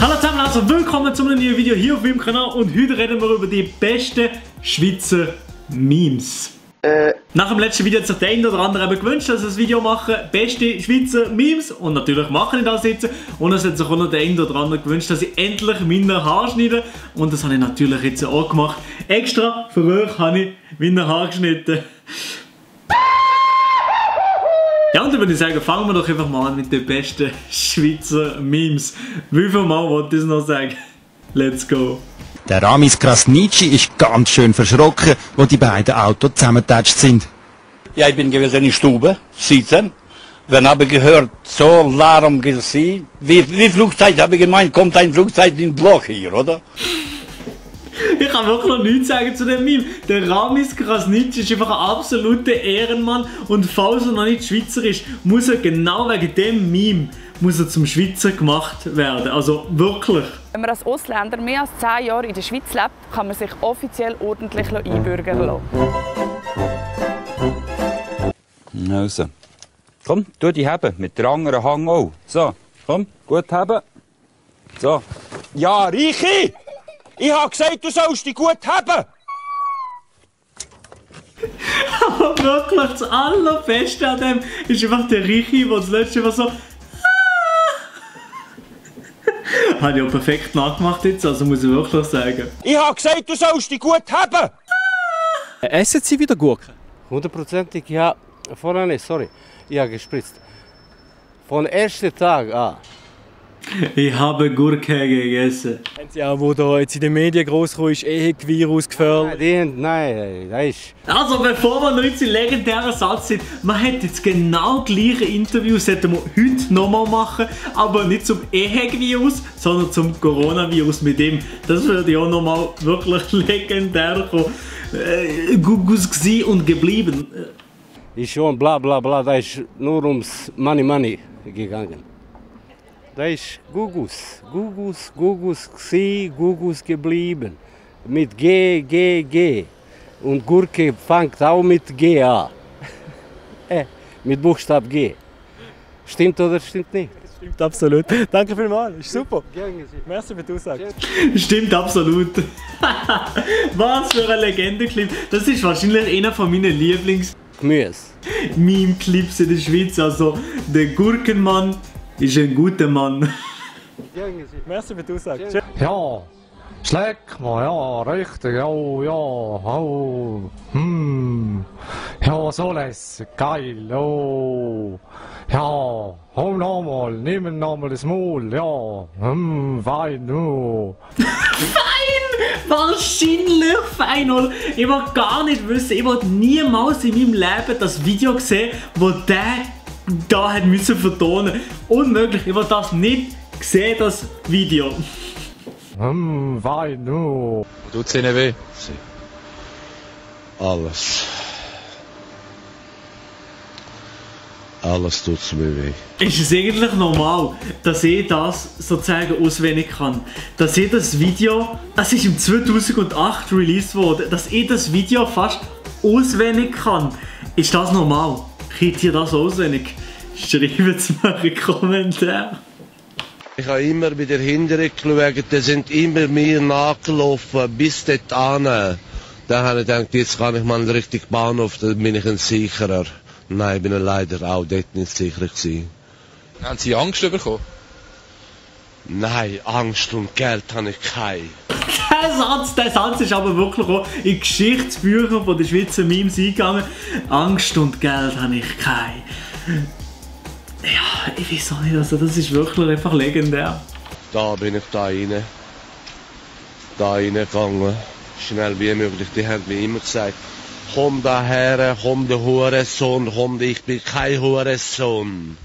Hallo zusammen, also willkommen zu einem neuen Video hier auf meinem Kanal und heute reden wir über die besten Schweizer Memes. Nach dem letzten Video hat sich der eine oder andere eben gewünscht, dass ich ein Video mache, beste Schweizer Memes, und natürlich mache ich das jetzt. Und es hat sich auch noch der eine oder andere gewünscht, dass ich endlich meine Haare schneide, und das habe ich natürlich jetzt auch gemacht. Extra für euch habe ich meine Haare geschnitten. Ja, und dann würde ich sagen, fangen wir doch einfach mal an mit den besten Schweizer Memes. Wie viel Mal wollte ich es noch sagen? Let's go! Der Ramis Krasnitschi ist ganz schön verschrocken, wo die beiden Autos zusammengetatscht sind. Ja, ich bin gewesen in der Stube, sitzen. Dann habe ich gehört, so Lärm gesehen. Wie Flugzeug, habe ich gemeint, kommt ein Flugzeug in den Block hier, oder? Ich kann wirklich noch nichts sagen zu dem Meme. Der Ramis Krasnitschi ist einfach ein absoluter Ehrenmann, und falls er noch nicht Schweizer ist, muss er genau wegen dem Meme zum Schweizer gemacht werden. Also wirklich. Wenn man als Ausländer mehr als 10 Jahre in der Schweiz lebt, kann man sich offiziell ordentlich einbürgern lassen. Also. Komm, tu die haben, mit der anderen Hang auch. So, komm, gut haben. So. Ja, Reichi! Ich habe gesagt, du sollst dich gut haben! Aber wirklich, das Allerbeste an dem ist einfach der Reichi, der das letzte Mal so... Habe ich auch perfekt nachgemacht jetzt, also muss ich wirklich sagen. Ich habe gesagt, du sollst dich gut haben! Essen Sie wieder Gurken? 100%ig, ja. Vorher nicht, sorry. Ich habe gespritzt. Von ersten Tag an. Ich habe Gurke gegessen. Haben Sie auch, wo da jetzt in den Medien groß ist, EHEC-Virus gefährdet? Nein, das ist... Also bevor wir noch jetzt in legendären Satz sind, man hätte jetzt genau gleiche Interviews, hätten wir heute nochmal machen, aber nicht zum EHEC-Virus, sondern zum Coronavirus mit dem. Das würde ja auch nochmal wirklich legendär kommen. Gugus gsi und geblieben. Ist schon bla bla bla, da ist nur ums Money gegangen. Da ist Gugus gsi, Gugus geblieben. Mit G. Und Gurke fängt auch mit G an. Mit Buchstabe G. Stimmt oder stimmt nicht? Stimmt absolut. Danke vielmals, ist super. Gerne. Merci für die Aussage. Stimmt absolut. Was für ein Legendenclip. Das ist wahrscheinlich einer von meinen Lieblings-Meme-Clips in der Schweiz. Also der Gurkenmann ist ein guter Mann. Merci für die Aussage. Ja, schläg mal, ja, richtig, ja, oh, ja, so lässig, geil, oh, ja, komm nochmal, nimm nochmal das Maul, ja, fein, oh. Wahrscheinlich fein, oder? Ich wollte gar nicht wissen, ich wollte niemals in meinem Leben das Video sehen, wo der da hat müssen vertonen. Unmöglich, ich wollte das nicht sehen, das Video. Fein, oh. Tut's Ihnen weh? Alles tut's mir weh. Ist es eigentlich normal, dass ich das sozusagen auswendig kann? Dass ich das Video, es ist im 2008 released worden, dass ich das Video fast auswendig kann? Ist das normal? Kriegt ihr das auswendig? Schreibt es mir in die Kommentare. Ich habe immer wieder hinterher geschaut, die sind immer mir nachgelaufen, bis dort an. Dann habe ich gedacht, jetzt kann ich mal einen richtigen Bahnhof, dann bin ich ein sicherer. Nein, ich bin leider auch dort nicht sicher gewesen. Haben Sie Angst bekommen? Nein, Angst und Geld habe ich keine. Der Satz ist aber wirklich auch in Geschichtsbüchern von den Schweizer Memes eingegangen. Angst und Geld habe ich keine. Ja, ich weiß auch nicht, also das ist wirklich einfach legendär. Da bin ich da reingegangen, schnell wie möglich. Die haben mir immer gesagt, komm daher, komm der Hurensohn, komm, ich bin kein Hurensohn.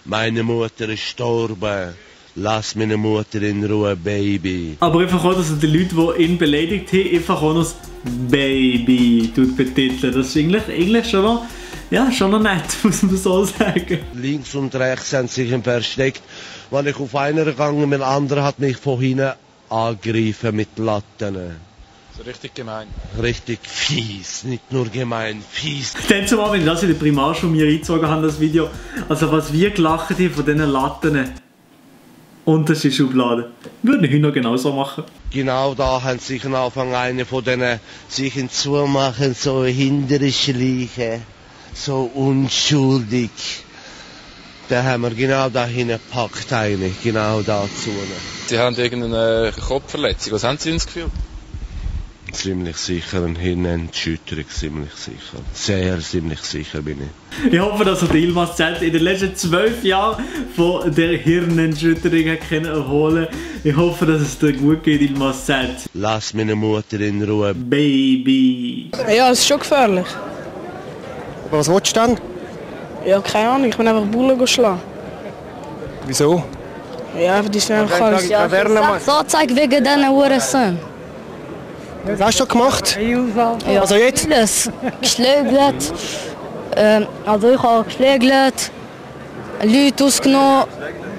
Meine Mutter ist gestorben. Lass meine Mutter in Ruhe, Baby. Aber einfach auch, dass die Leute, die ihn beleidigt haben, einfach auch noch das Baby betiteln. Das ist eigentlich schon noch, ja, schon noch nett, muss man so sagen. Links und rechts haben sich versteckt. Wenn ich auf einer gegangen bin, der andere hat mich von hinten angegriffen mit Latten. So richtig gemein. Richtig fies, nicht nur gemein, fies. Dann zumal, wenn ich das in der Primarschule mir reingezogen habe, das Video, also was wir gelacht haben von diesen Latten. Unterste Schublade. würde ich noch genauso machen. Genau da haben sich am Anfang eine von denen sich hinzumachen, so hintere Schleichen, so unschuldig. Da haben wir genau da hingepackt, genau dazu. Sie haben irgendeine Kopfverletzung, was haben Sie ins Gefühl? Ziemlich sicher eine Hirnerschütterung, ziemlich sicher. Sehr ziemlich sicher bin ich. Ich hoffe, dass er Yilmaz Z in den letzten 12 Jahren von der Hirnerschütterung erholen kann. Ich hoffe, dass es dir gut geht, Yilmaz Z. Lass meine Mutter in Ruhe. Baby. Ja, es ist schon gefährlich. Aber was willst du denn? Ja, keine Ahnung, ich bin einfach Bullen schlagen. Wieso? Ja, die sind einfach alles. Ja, so zeig wegen diesen Uhren. Was hast du gemacht? Ja, also jetzt? Vieles. Geschlägelt. Also ich habe geschlägelt, Leute ausgenommen,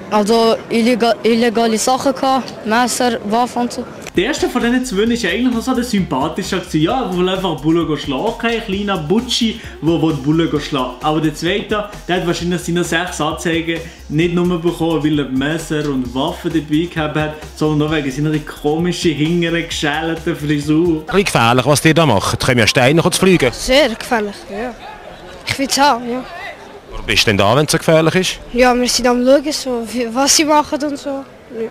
also illegale Sachen gehabt, Messer, Waffen und so. Der erste von diesen zwei war eigentlich noch so der sympathische. Ja, der will einfach Bullen schlagen, ein kleiner Butschi, der Bullen schlagen. Aber der zweite, der hat wahrscheinlich seine 6 Anzeigen nicht nur bekommen, weil er Messer und Waffen dabei gehabt hat, sondern auch wegen seiner komischen, hingeren, geschälten Frisur. Ein bisschen gefährlich, was die da machen. Können ja Steine zu fliegen. Sehr gefährlich, ja. Ich will es haben, ja. Warum bist du denn da, wenn es so gefährlich ist? Ja, wir sind am schauen, so, was sie machen und so. Ja.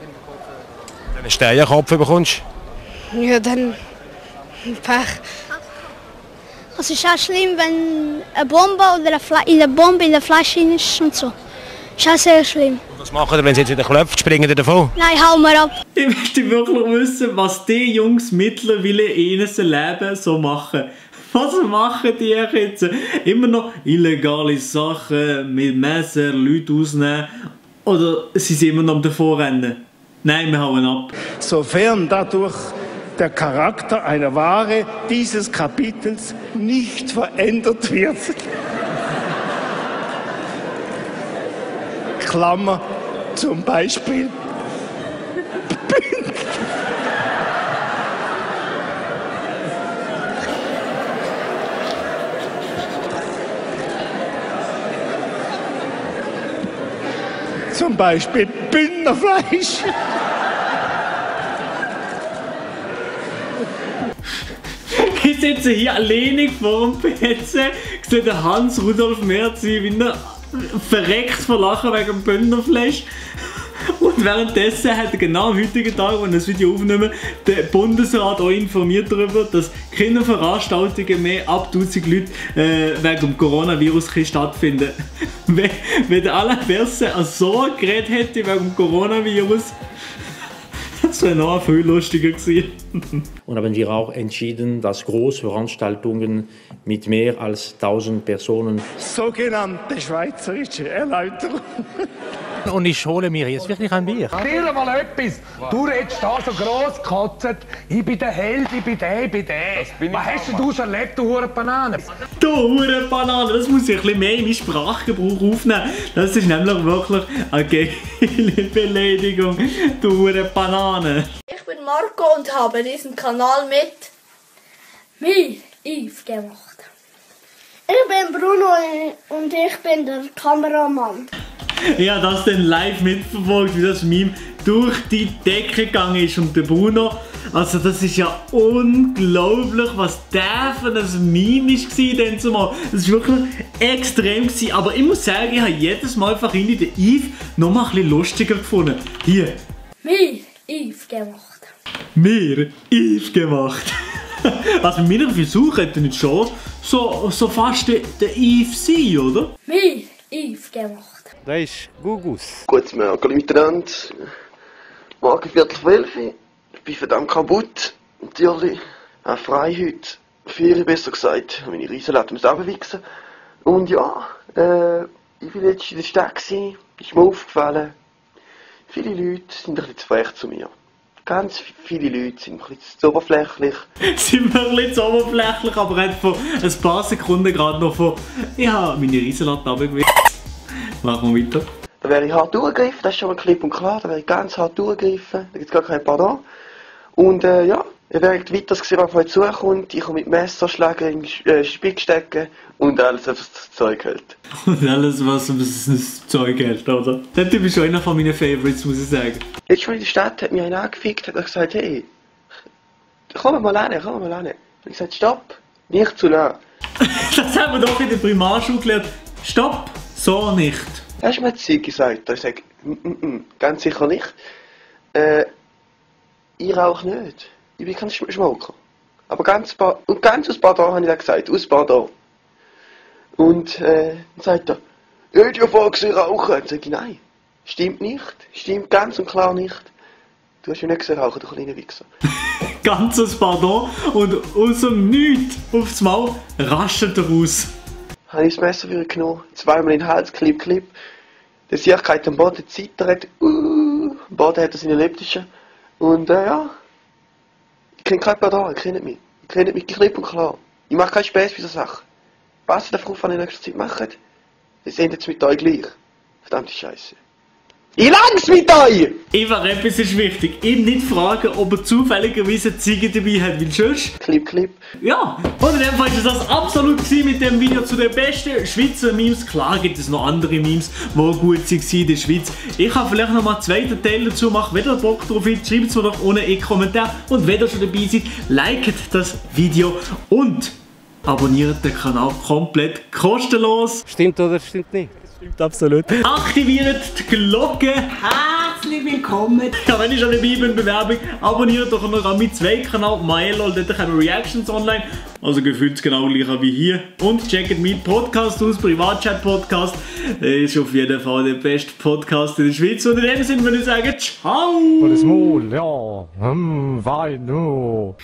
Wenn du einen Steinkopf bekommst? Ja, dann Pech. Es ist auch schlimm, wenn eine Bombe oder eine Bombe in der Flasche ist und so. Das ist auch sehr schlimm. Und was machen die, wenn sie jetzt wieder klopft? Springen die davon? Nein, hauen wir ab. Ich möchte wirklich wissen, was die Jungs mittlerweile in ihrem Leben so machen. Was machen die jetzt? Immer noch illegale Sachen mit Messer, Leute ausnehmen? Oder sind sie immer noch am Davonrennen? Nein, wir hauen ab. Sofern dadurch der Charakter einer Ware dieses Kapitels nicht verändert wird. Klammer, zum Beispiel. Zum Beispiel Bündnerfleisch. Ich sitze hier alleinig vor dem PC, sehe den Hans-Rudolf Merzi, wie er verreckt vor Lachen wegen dem Bündnerfleisch. Und währenddessen hat er genau am heutigen Tag, wenn wir das Video aufnehmen, der Bundesrat auch informiert darüber, dass keine Veranstaltungen mehr ab 1000 Leute wegen dem Coronavirus stattfinden. Wenn der Alain Berset so geredet hätte wegen dem Coronavirus, das wäre noch viel lustiger gewesen. Und haben wir auch entschieden, dass Großveranstaltungen mit mehr als 1000 Personen. Sogenannte schweizerische Erläuterung. Und ich hole mir jetzt wirklich ein Bier. Dir mal etwas. Du redest da so gross gekotzt. Ich bin der Held, ich bin der. Was hast denn du so erlebt, du Hurenbanane? Du Hurenbanane, das muss ich ein bisschen mehr in meinen Sprachgebrauch aufnehmen. Das ist nämlich wirklich eine geile Beleidigung. Du Hurenbanane. Ich bin Marco und habe diesen Kanal mit mir, Yves, gemacht. Ich bin Bruno und ich bin der Kameramann. Ich habe das dann live mitverfolgt, wie das Meme durch die Decke gegangen ist. Und der Bruno, also das ist ja unglaublich, was der für ein Meme war denn zumal. Das war wirklich extrem gewesen. Aber ich muss sagen, ich habe jedes Mal einfach den Yves noch mal ein bisschen lustiger gefunden. Hier. Mir, Yves, gemacht. Mir, Yves, gemacht. Also mit meiner Versuch hätte nicht schon so fast der Yves sein, oder? Mir, Yves, gemacht. Das ist Gugus. Guten Morgen miteinander. Morgen 11:15. Ich bin verdammt kaputt. Natürlich. Auch frei heute. Ferien besser gesagt. Meine Riesenlatte muss runterwichsen. Und ja, ich war jetzt in der Stadt. Ist mir aufgefallen. Viele Leute sind ein bisschen zu frech zu mir. Ganz viele Leute sind ein bisschen zu oberflächlich. Sind wir ein bisschen zu oberflächlich, aber hat vor ein paar Sekunden gerade noch von ja, meine Riesenlatte runtergewichst. Machen wir weiter. Da wäre ich hart durchgegriffen, das ist schon mal klipp und klar, da wäre ich ganz hart durchgegriffen, da gibt es gar kein Pardon. Und ja, Während weiter gesehen, was auf euch zukommt, ich komme mit Messerschlägen in Spick stecken und alles, was das Zeug hält. Und alles, was das Zeug hält, oder? Der Typ ist schon einer von meinen Favorites, muss ich sagen. Jetzt schon in der Stadt hat mich einer angefickt, hat gesagt, hey, komm mal hin. Und ich gesagt, stopp, nicht zu nah. Das haben wir doch in der Primarschule gelernt. Stopp, so nicht. Hast du mir das gesagt? Ich sage, ganz sicher nicht. Ich rauche nicht. Ich bin kein Schmoker. Aber ganz aus Pardon habe ich dann gesagt, aus Pardon. Und dann sagt er, ich hätte ja vorgesehen rauchen. Dann sage ich, nein, stimmt nicht. Stimmt ganz und klar nicht. Du hast ja nicht gesehen rauchen, du kleiner Wichser. Ganz aus Pardon und aus dem Nichts aufs Maul raschelt er raus. Habe ich das Messer wieder genommen, zweimal in den Hals, klipp. Der Sicherheit am Boden zittert, am Boden hat er seine elliptische. Und ja, ich kenne kein Pardon, ich kenne mich. Ich kenne mich klipp und klar. Ich mache keinen Spaß bei so Sachen. Was ihr darauf in nächster Zeit macht, das endet mit euch gleich. Verdammte Scheiße. Ich lang's mit euch! Eva, etwas ist wichtig. Ihm nicht fragen, ob er zufälligerweise Ziege dabei hat, weil sonst... Klipp. Ja, und in dem Fall war das absolut mit dem Video zu den besten Schweizer Memes. Klar gibt es noch andere Memes, die gut waren in der Schweiz. Ich kann vielleicht noch mal einen zweiten Teil dazu machen. Wenn ihr Bock drauf habt, schreibt es mir doch unten in die Kommentare. Und wenn ihr schon dabei seid, liket das Video und abonniert den Kanal komplett kostenlos. Stimmt oder stimmt nicht? Stimmt absolut. Aktiviert die Glocke. Herzlich willkommen. Ja, wenn ich schon dabei bin, Bewerbung, abonniert doch noch meinen zweiten Kanal, Maelo, dort kommen Reactions online. Also gefühlt genau gleich wie hier. Und checkt meinen Podcast aus, Privatchat-Podcast. Der ist auf jeden Fall der beste Podcast in der Schweiz. Und in dem Sinne würde ich sagen, ciao. Und das Maul, ja. Wein, no.